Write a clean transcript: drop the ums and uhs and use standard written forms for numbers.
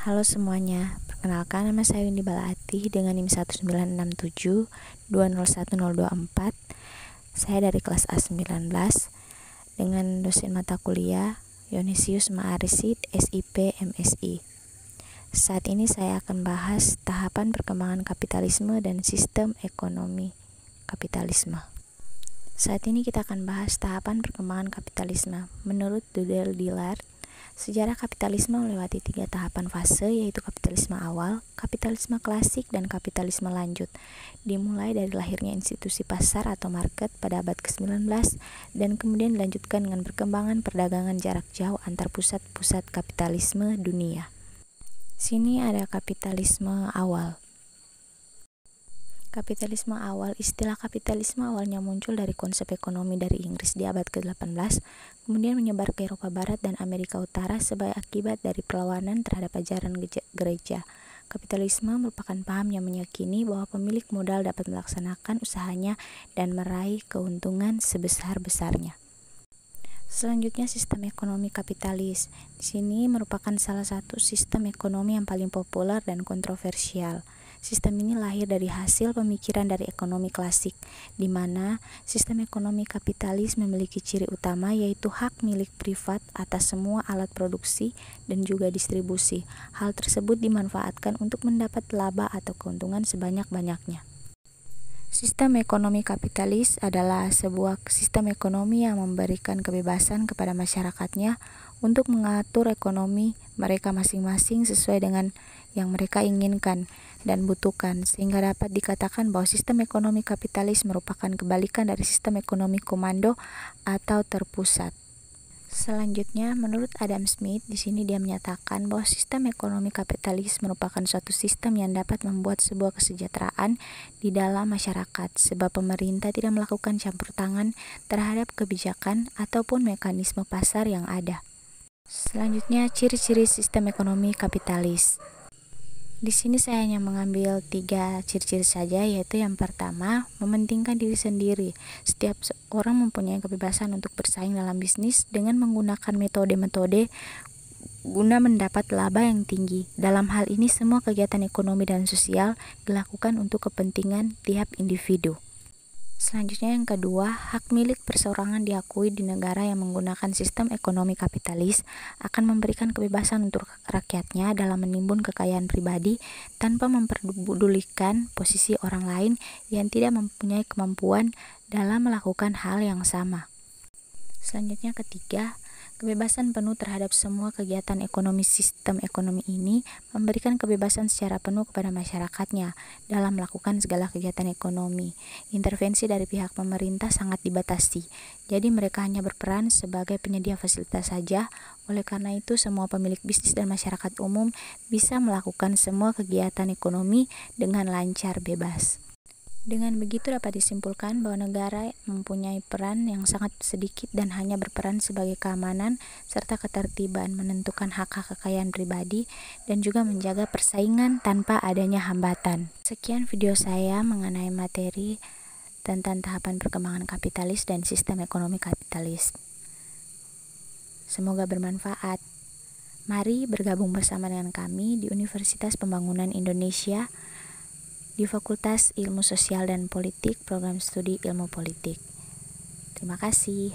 Halo semuanya, perkenalkan nama saya Windy Balaati dengan NIM 19672011024. Saya dari kelas A19 dengan dosen mata kuliah Yonisius Ma'arisid, SIP, MSI. Saat ini saya akan bahas tahapan perkembangan kapitalisme dan sistem ekonomi kapitalisme. Saat ini kita akan bahas tahapan perkembangan kapitalisme. Menurut Dudley Dillard, sejarah kapitalisme melewati 3 tahapan fase, yaitu kapitalisme awal, kapitalisme klasik, dan kapitalisme lanjut. Dimulai dari lahirnya institusi pasar atau market pada abad ke-19 dan kemudian dilanjutkan dengan perkembangan perdagangan jarak jauh antar pusat-pusat kapitalisme dunia. Sini ada kapitalisme awal. Kapitalisme awal. Istilah kapitalisme awalnya muncul dari konsep ekonomi dari Inggris di abad ke-18, kemudian menyebar ke Eropa Barat dan Amerika Utara sebagai akibat dari perlawanan terhadap ajaran gereja. Kapitalisme merupakan paham yang meyakini bahwa pemilik modal dapat melaksanakan usahanya dan meraih keuntungan sebesar-besarnya. Selanjutnya, sistem ekonomi kapitalis. Di sini merupakan salah satu sistem ekonomi yang paling populer dan kontroversial. Sistem ini lahir dari hasil pemikiran dari ekonomi klasik, di mana sistem ekonomi kapitalis memiliki ciri utama yaitu hak milik privat atas semua alat produksi dan juga distribusi. Hal tersebut dimanfaatkan untuk mendapat laba atau keuntungan sebanyak-banyaknya. Sistem ekonomi kapitalis adalah sebuah sistem ekonomi yang memberikan kebebasan kepada masyarakatnya untuk mengatur ekonomi mereka masing-masing sesuai dengan yang mereka inginkan dan butuhkan, sehingga dapat dikatakan bahwa sistem ekonomi kapitalis merupakan kebalikan dari sistem ekonomi komando atau terpusat. Selanjutnya, menurut Adam Smith, di sini dia menyatakan bahwa sistem ekonomi kapitalis merupakan suatu sistem yang dapat membuat sebuah kesejahteraan di dalam masyarakat, sebab pemerintah tidak melakukan campur tangan terhadap kebijakan ataupun mekanisme pasar yang ada. Selanjutnya, ciri-ciri sistem ekonomi kapitalis. Di sini saya hanya mengambil 3 ciri-ciri saja, yaitu yang pertama, mementingkan diri sendiri. Setiap orang mempunyai kebebasan untuk bersaing dalam bisnis dengan menggunakan metode-metode guna mendapat laba yang tinggi. Dalam hal ini, semua kegiatan ekonomi dan sosial dilakukan untuk kepentingan tiap individu. Selanjutnya yang kedua, hak milik perseorangan diakui di negara yang menggunakan sistem ekonomi kapitalis akan memberikan kebebasan untuk rakyatnya dalam menimbun kekayaan pribadi tanpa memperdulikan posisi orang lain yang tidak mempunyai kemampuan dalam melakukan hal yang sama. Selanjutnya ketiga, kebebasan penuh terhadap semua kegiatan ekonomi. Sistem ekonomi ini memberikan kebebasan secara penuh kepada masyarakatnya dalam melakukan segala kegiatan ekonomi. Intervensi dari pihak pemerintah sangat dibatasi, jadi mereka hanya berperan sebagai penyedia fasilitas saja. Oleh karena itu, semua pemilik bisnis dan masyarakat umum bisa melakukan semua kegiatan ekonomi dengan lancar bebas. Dengan begitu dapat disimpulkan bahwa negara mempunyai peran yang sangat sedikit dan hanya berperan sebagai keamanan serta ketertiban, menentukan hak-hak kekayaan pribadi, dan juga menjaga persaingan tanpa adanya hambatan. Sekian video saya mengenai materi tentang tahapan perkembangan kapitalis dan sistem ekonomi kapitalis. Semoga bermanfaat. Mari bergabung bersama dengan kami di Universitas Pembangunan Indonesia di Fakultas Ilmu Sosial dan Politik, Program Studi Ilmu Politik. Terima kasih.